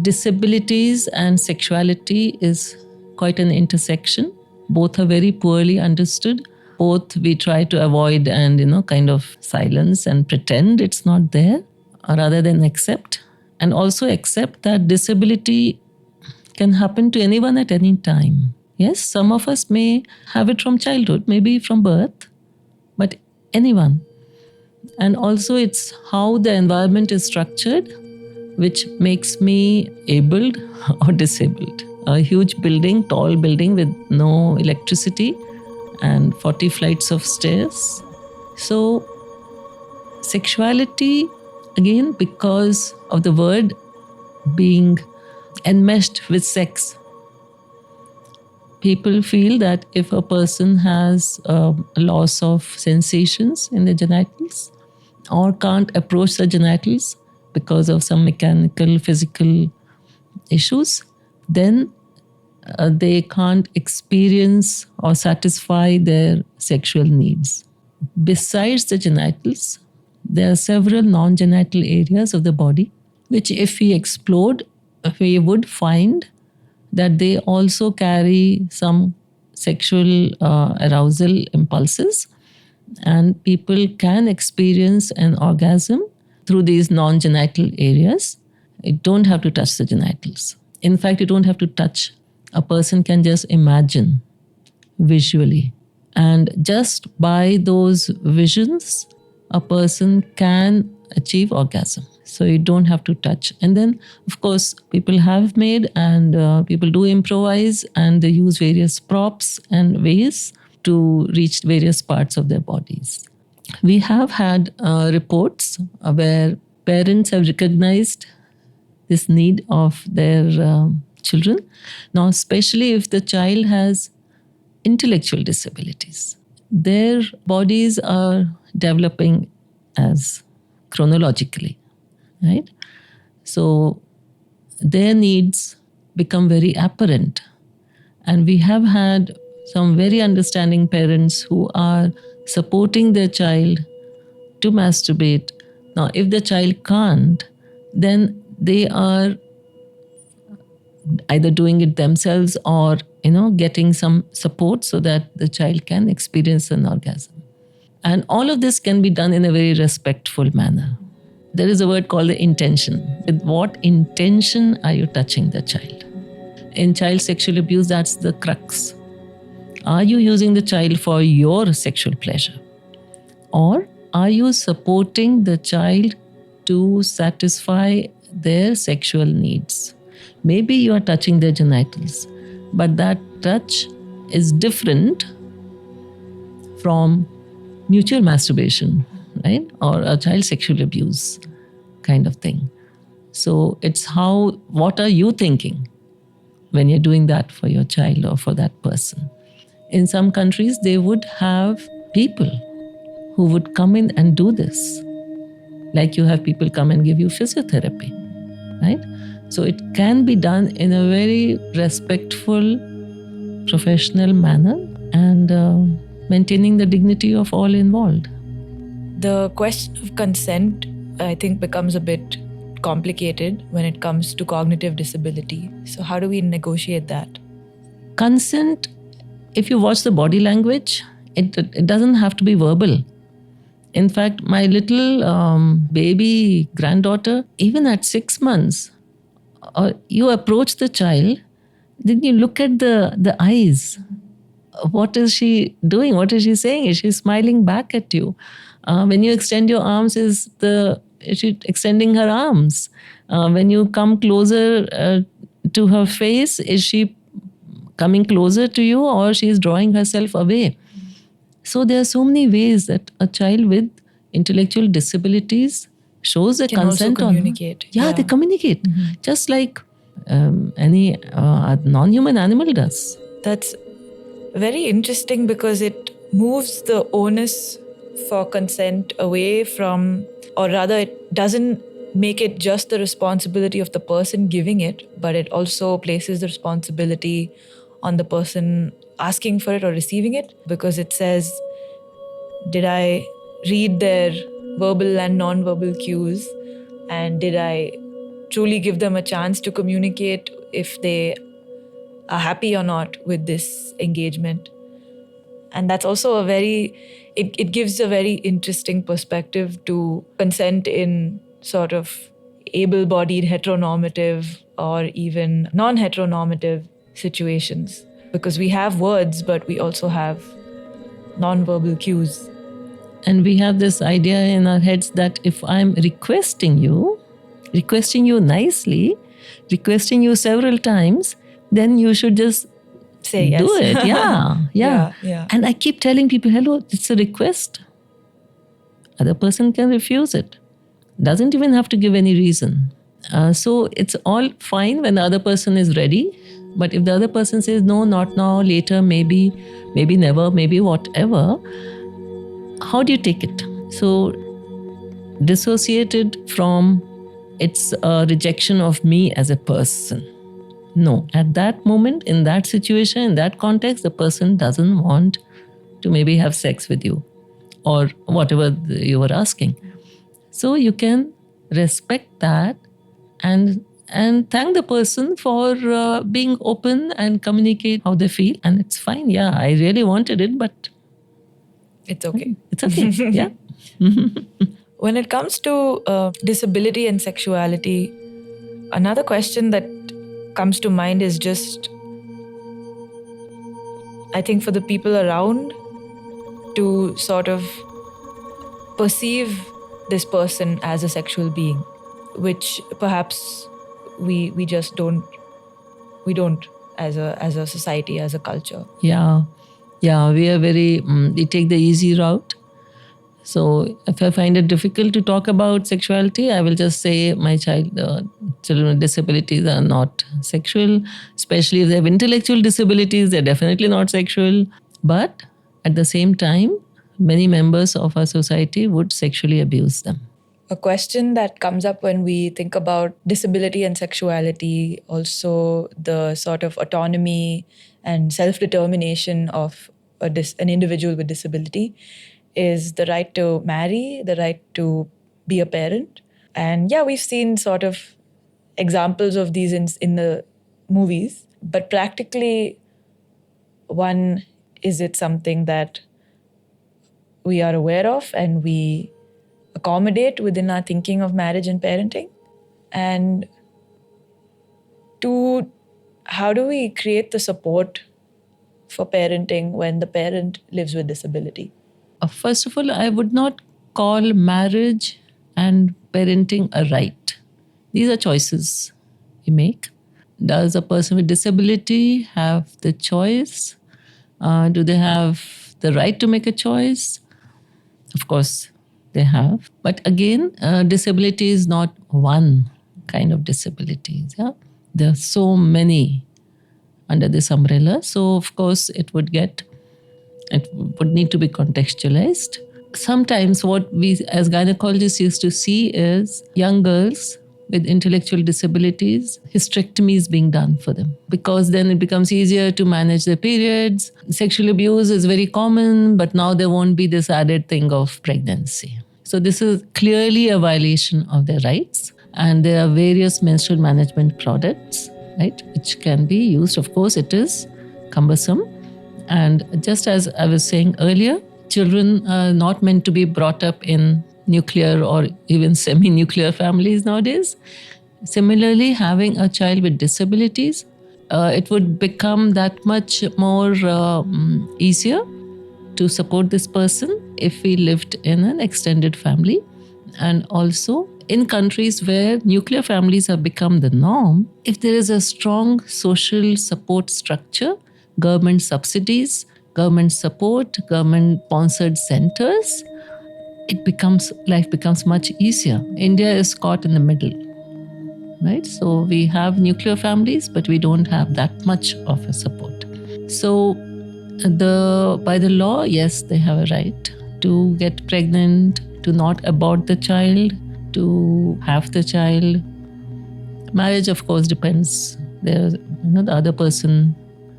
disabilities and sexuality is quite an intersection. Both are very poorly understood. Both we try to avoid and, kind of silence and pretend it's not there, rather than accept. And also accept that disability can happen to anyone at any time. Yes, some of us may have it from childhood, maybe from birth, but anyone. And also it's how the environment is structured, which makes me abled or disabled. A huge building, tall building with no electricity and 40 flights of stairs. So sexuality, again, because of the word being enmeshed with sex, people feel that if a person has a loss of sensations in the genitals or can't approach the genitals because of some mechanical, physical issues, then they can't experience or satisfy their sexual needs. Besides the genitals, there are several non-genital areas of the body, which if we explored, we would find that they also carry some sexual arousal impulses, and people can experience an orgasm through these non-genital areas. You don't have to touch the genitals. In fact, you don't have to touch. A person can just imagine visually. And just by those visions, a person can achieve orgasm. So you don't have to touch. And then, of course, people have made and people do improvise and they use various props and ways to reach various parts of their bodies. We have had reports where parents have recognized this need of their children. Now, especially if the child has intellectual disabilities, their bodies are developing as chronologically, right? So their needs become very apparent. And we have had some very understanding parents who are supporting their child to masturbate. Now, if the child can't, then they are either doing it themselves or, getting some support so that the child can experience an orgasm. And all of this can be done in a very respectful manner. There is a word called the intention. With what intention are you touching the child? In child sexual abuse, that's the crux. Are you using the child for your sexual pleasure? Or are you supporting the child to satisfy their sexual needs? Maybe you are touching their genitals, but that touch is different from mutual masturbation, right? Or a child sexual abuse kind of thing. So it's what are you thinking when you're doing that for your child or for that person? In some countries, they would have people who would come in and do this. Like you have people come and give you physiotherapy, right? So it can be done in a very respectful, professional manner. And maintaining the dignity of all involved. The question of consent, I think, becomes a bit complicated when it comes to cognitive disability. So how do we negotiate that? Consent, if you watch the body language, it doesn't have to be verbal. In fact, my little baby granddaughter, even at 6 months, you approach the child, then you look at the eyes. What is she doing? What is she saying? Is she smiling back at you? When you extend your arms, is she extending her arms? When you come closer to her face, is she coming closer to you, or she is drawing herself away? So there are so many ways that a child with intellectual disabilities shows their Can also consent communicate. Yeah, they communicate, just like any non-human animal does. That's very interesting because it moves the onus for consent away from, or rather, it doesn't make it just the responsibility of the person giving it, but it also places the responsibility on the person asking for it or receiving it, because it says, did I read their verbal and non-verbal cues, and did I truly give them a chance to communicate if they are happy or not with this engagement? And that's also it gives a very interesting perspective to consent in sort of able-bodied heteronormative or even non-heteronormative situations, because we have words, but we also have non-verbal cues. And we have this idea in our heads that if I'm requesting you nicely, requesting you several times, then you should just Say yes. do it. Yeah. Yeah. And I keep telling people, hello, it's a request. Other person can refuse it. Doesn't even have to give any reason. So it's all fine when the other person is ready. But if the other person says, no, not now, later, maybe never, maybe whatever, how do you take it? So dissociated from it's a rejection of me as a person. No, at that moment, in that situation, in that context, the person doesn't want to maybe have sex with you or whatever you were asking. So you can respect that and thank the person for being open and communicate how they feel. And it's fine. Yeah, I really wanted it, but It's okay. it's okay. Yeah. When it comes to disability and sexuality, another question that comes to mind is just, I think, for the people around to sort of perceive this person as a sexual being, which perhaps we just don't as a society, as a culture. Yeah, we are we take the easy route. So if I find it difficult to talk about sexuality, I will just say my children with disabilities are not sexual, especially if they have intellectual disabilities, they're definitely not sexual. But at the same time, many members of our society would sexually abuse them. A question that comes up when we think about disability and sexuality, also the sort of autonomy and self-determination of an individual with disability, is the right to marry, the right to be a parent. And yeah, we've seen sort of examples of these in the movies, but practically, one, is it something that we are aware of and we accommodate within our thinking of marriage and parenting? And two, how do we create the support for parenting when the parent lives with disability? First of all, I would not call marriage and parenting a right. These are choices you make. Does a person with disability have the choice? Do they have the right to make a choice? Of course, they have. But again, disability is not one kind of disabilities. Yeah? There are so many under this umbrella. So, of course, it would need to be contextualized. Sometimes what we as gynecologists used to see is young girls with intellectual disabilities, hysterectomy is being done for them because then it becomes easier to manage their periods. Sexual abuse is very common, but now there won't be this added thing of pregnancy. So this is clearly a violation of their rights. And there are various menstrual management products, right, which can be used. Of course, it is cumbersome. And just as I was saying earlier, children are not meant to be brought up in nuclear or even semi-nuclear families nowadays. Similarly, having a child with disabilities, it would become that much more easier to support this person if we lived in an extended family. And also, in countries where nuclear families have become the norm, if there is a strong social support structure, government subsidies, government support, government-sponsored centers, life becomes much easier. India is caught in the middle, right? So we have nuclear families, but we don't have that much of a support. So by the law, yes, they have a right to get pregnant, to not abort the child, to have the child. Marriage, of course, depends. There's the other person,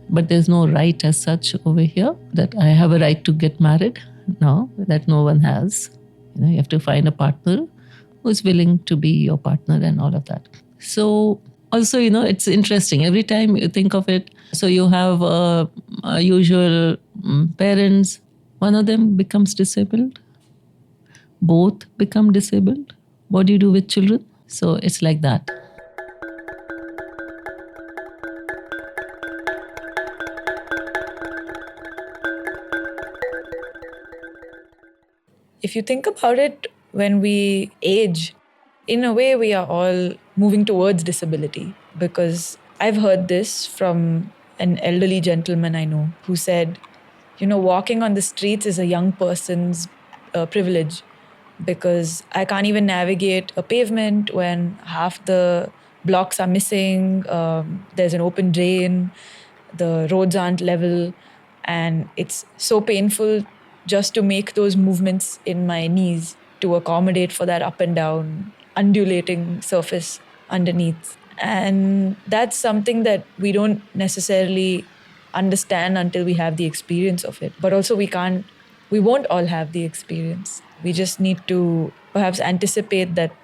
but there's no right as such over here that I have a right to get married. No, that no one has. You have to find a partner who's willing to be your partner and all of that. So also, it's interesting. Every time you think of it, so you have usual parents, one of them becomes disabled, both become disabled. What do you do with children? So it's like that. If you think about it, when we age, in a way, we are all moving towards disability, because I've heard this from an elderly gentleman I know who said, walking on the streets is a young person's privilege, because I can't even navigate a pavement when half the blocks are missing, there's an open drain, the roads aren't level, and it's so painful just to make those movements in my knees to accommodate for that up and down, undulating surface underneath. And that's something that we don't necessarily understand until we have the experience of it. But also we won't all have the experience. We just need to perhaps anticipate that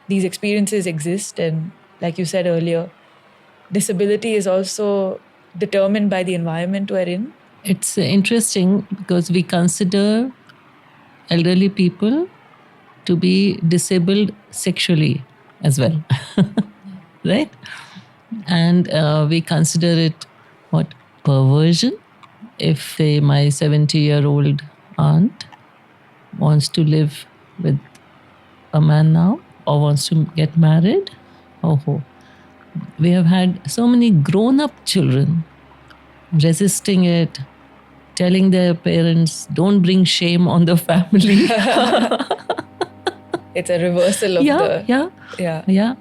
these experiences exist. And like you said earlier, disability is also determined by the environment we're in. It's interesting because we consider elderly people to be disabled sexually as well, right? And we consider it perversion. If my 70-year-old aunt wants to live with a man now or wants to get married, we have had so many grown-up children resisting it, telling their parents, don't bring shame on the family. It's a reversal of Yeah.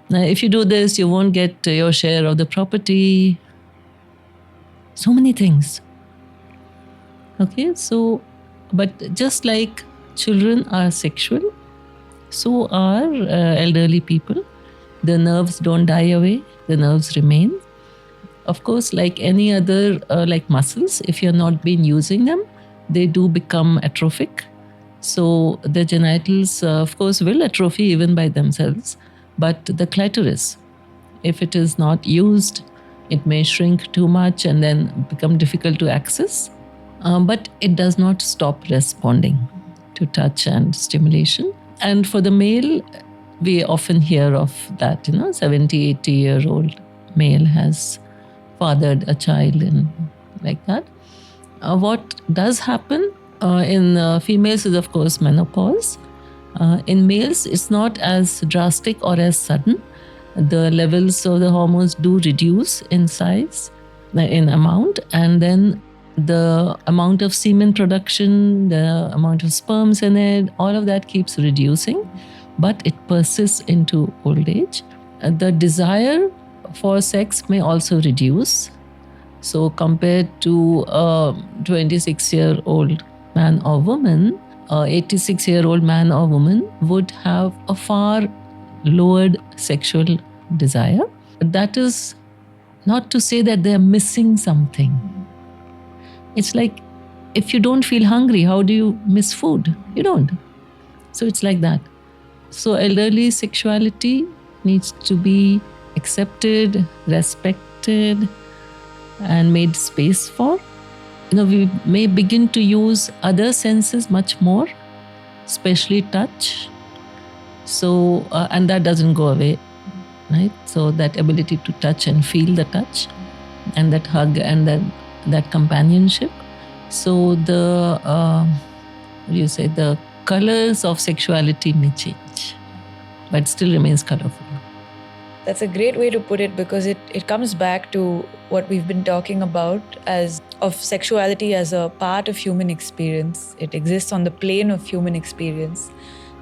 If you do this, you won't get your share of the property. So many things. Okay, so, but just like children are sexual, so are elderly people. The nerves don't die away, the nerves remain. Of course, like any other, like muscles, if you're not been using them, they do become atrophic. So the genitals, of course, will atrophy even by themselves. But the clitoris, if it is not used, it may shrink too much and then become difficult to access. But it does not stop responding to touch and stimulation. And for the male, we often hear of that, 70, 80-year-old male has fathered a child and like that. What does happen in females is, of course, menopause. In males, it's not as drastic or as sudden. The levels of the hormones do reduce in size, in amount, and then the amount of semen production, the amount of sperms in it, all of that keeps reducing, but it persists into old age. The desire for sex may also reduce. So compared to a 26-year-old man or woman, a 86-year-old man or woman would have a far lowered sexual desire. But that is not to say that they are missing something. It's like, if you don't feel hungry, how do you miss food? You don't. So it's like that. So elderly sexuality needs to be accepted, respected, and made space for. We may begin to use other senses much more, especially touch. So, and that doesn't go away, right? So that ability to touch and feel the touch, and that hug and that companionship. So the colors of sexuality may change, but still remains colorful. That's a great way to put it, because it comes back to what we've been talking about of sexuality as a part of human experience. It exists on the plane of human experience,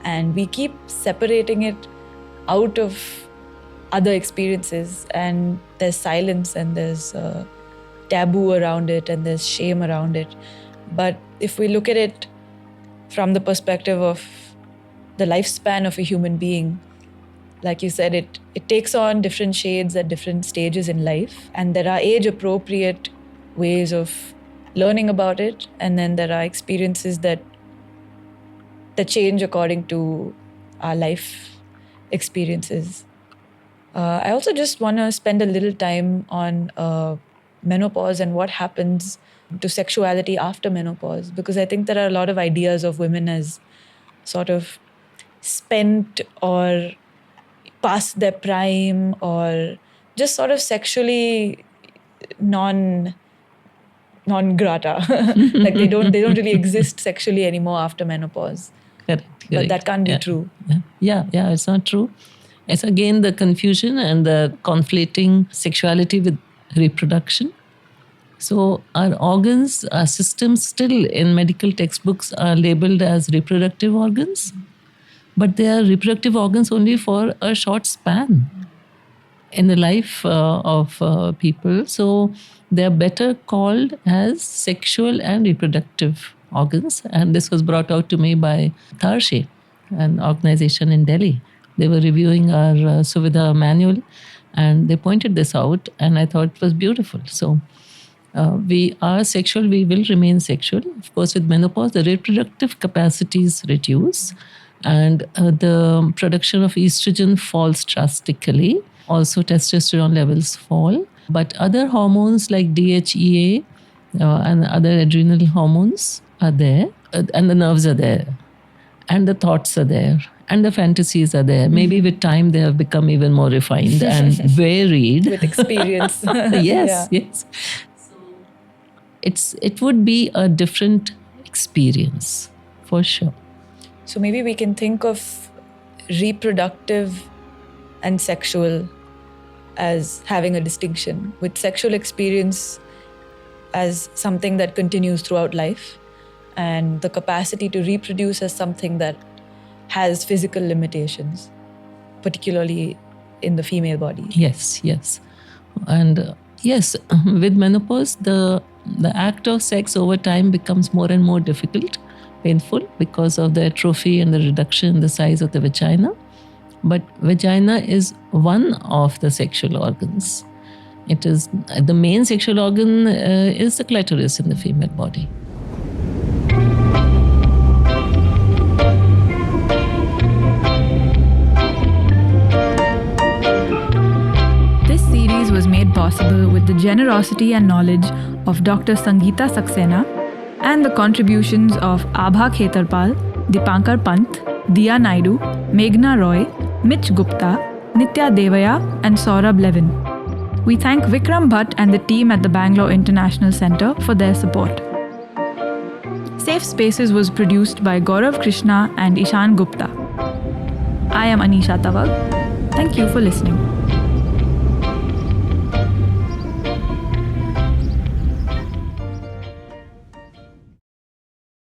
and we keep separating it out of other experiences, and there's silence and there's taboo around it and there's shame around it. But if we look at it from the perspective of the lifespan of a human being, like you said, it takes on different shades at different stages in life, and there are age-appropriate ways of learning about it, and then there are experiences that change according to our life experiences. I also just want to spend a little time on menopause and what happens to sexuality after menopause, because I think there are a lot of ideas of women as sort of spent or past their prime, or just sort of sexually non grata. Like they don't really exist sexually anymore after menopause. Correct. But that can't be true. Yeah, it's not true. It's again the confusion and the conflating sexuality with reproduction. So our organs, our systems still in medical textbooks are labeled as reproductive organs, but they are reproductive organs only for a short span in the life of people. So they are better called as sexual and reproductive organs. And this was brought out to me by Tharshe, an organization in Delhi. They were reviewing our Suvidha manual, and they pointed this out, and I thought it was beautiful. So we are sexual, we will remain sexual. Of course, with menopause, the reproductive capacities reduce, and the production of estrogen falls drastically. Also, testosterone levels fall. But other hormones like DHEA and other adrenal hormones are there, and the nerves are there, and the thoughts are there, and the fantasies are there. Maybe with time they have become even more refined and varied. With experience. Yes. It would be a different experience, for sure. So maybe we can think of reproductive and sexual as having a distinction, with sexual experience as something that continues throughout life, and the capacity to reproduce as something that has physical limitations, particularly in the female body. Yes. And yes, with menopause, the act of sex over time becomes more and more difficult, painful, because of the atrophy and the reduction in the size of the vagina. But vagina is one of the sexual organs. It is the main sexual organ is the clitoris in the female body. This series was made possible with the generosity and knowledge of Dr. Sangeeta Saxena and the contributions of Abha Khetarpal, Dipankar Pant, Diya Naidu, Meghna Roy, Mitch Gupta, Nitya Devaya, and Saurabh Levin. We thank Vikram Bhatt and the team at the Bangalore International Centre for their support. Safe Spaces was produced by Gaurav Krishna and Ishan Gupta. I am Anisha Tawag. Thank you for listening.